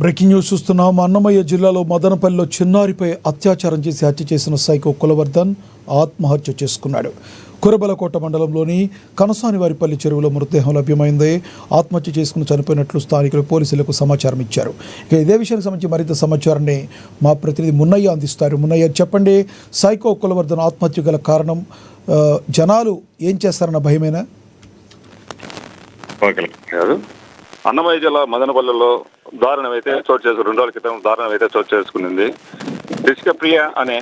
Breaking news చూస్తున్నాం. అన్నమయ్య జిల్లాలో మదనపల్లిలో చిన్నారిపై అత్యాచారం చేసి హత్య చేసిన సైకో కులవర్ధన్ ఆత్మహత్య చేసుకున్నాడు. కురబలకోట మండలంలోని కనసానివారిపల్లి చెరువులో మృతదేహం లభ్యమైంది. ఆత్మహత్య చేసుకుని చనిపోయినట్లు స్థానికులు పోలీసులకు సమాచారం ఇచ్చారు. ఇక ఇదే విషయానికి సంబంధించి మరింత సమాచారాన్ని మా ప్రతినిధి మున్నయ్య అందిస్తారు. మున్నయ్య, చెప్పండి, సైకో కులవర్ధన్ ఆత్మహత్య గల కారణం జనాలు ఏం చేస్తారన్న భయమేనా? అన్నమయ్య జిల్లా మదనపల్లిలో దారుణం అయితే చోటు చేసుకు 2 రోజుల క్రితం దారుణం అయితే చోటు చేసుకునింది. రిష్కప్రియ అనే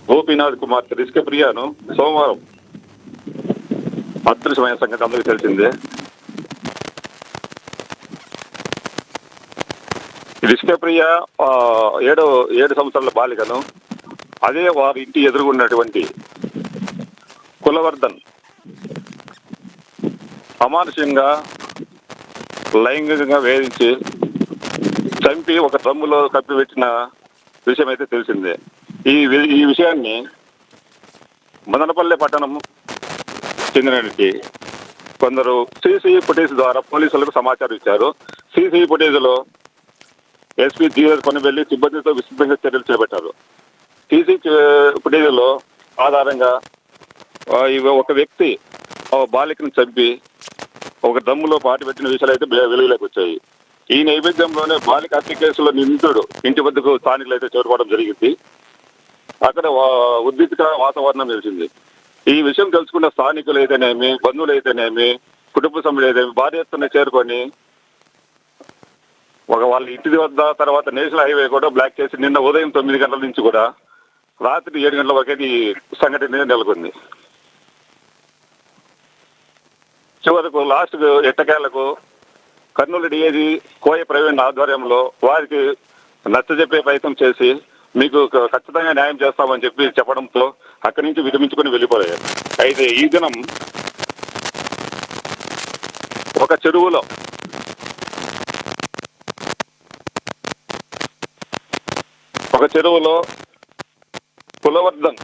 గోపీనాథ్ కుమార్తె రిష్కప్రియను సోమవారం అదృశ్యమైన సంగతి అందరికీ తెలిసిందే. రిష్కప్రియ 7 సంవత్సరాల బాలికను అదే వారి ఇంటి ఎదురుగున్నటువంటి కులవర్ధన్ అమానుషంగా లైంగికంగా వేధించి చంపి ఒక డ్రమ్ములో కప్పిపెట్టిన విషయం అయితే తెలిసిందే. ఈ విషయాన్ని మదనపల్లి పట్టణం చెందినటువంటి కొందరు సీసీ ఫుటేజ్ ద్వారా పోలీసులకు సమాచారం ఇచ్చారు. సీసీ ఫుటేజ్లో ఎస్పీ జీఎస్ కొనవెల్లి సిబ్బందితో విస్తృతంగా చర్యలు చేపట్టారు. సీసీ ఫుటేజ్లో ఆధారంగా ఒక వ్యక్తి బాలికను చంపి ఒక దమ్ములో పాటిపెట్టిన విషయాలు అయితే వెలుగులోకి వచ్చాయి. ఈ నేపథ్యంలోనే బాలిక హత్య కేసులో నిందితుడు ఇంటి వద్దకు స్థానికులు అయితే చేరుకోవడం జరిగింది. అక్కడ ఉద్రిక్త వాతావరణం నిలిచింది. ఈ విషయం తెలుసుకున్న స్థానికులు అయితేనేమి, బంధువులు అయితేనేమి, కుటుంబ సభ్యులు అయితేనేమి భారీ ఎత్తున చేరుకొని వాళ్ళ ఇంటి వద్ద తర్వాత నేషనల్ హైవే కూడా బ్లాక్ చేసి నిన్న ఉదయం 9 గంటల నుంచి కూడా రాత్రి 7 గంటల వరకు ఈ సంఘటన నెలకొంది. చివరకు లాస్ట్ ఎట్టకేలకు కర్నూలు డిఐజీ కోయ ప్రవీణ్ ఆధ్వర్యంలో వారికి నచ్చజెప్పే ప్రయత్నం చేసి మీకు ఖచ్చితంగా న్యాయం చేస్తామని చెప్పడంతో అక్కడి నుంచి విరమించుకొని వెళ్ళిపోయారు. అయితే ఈ దినం ఒక చెరువులో కులవర్ధన్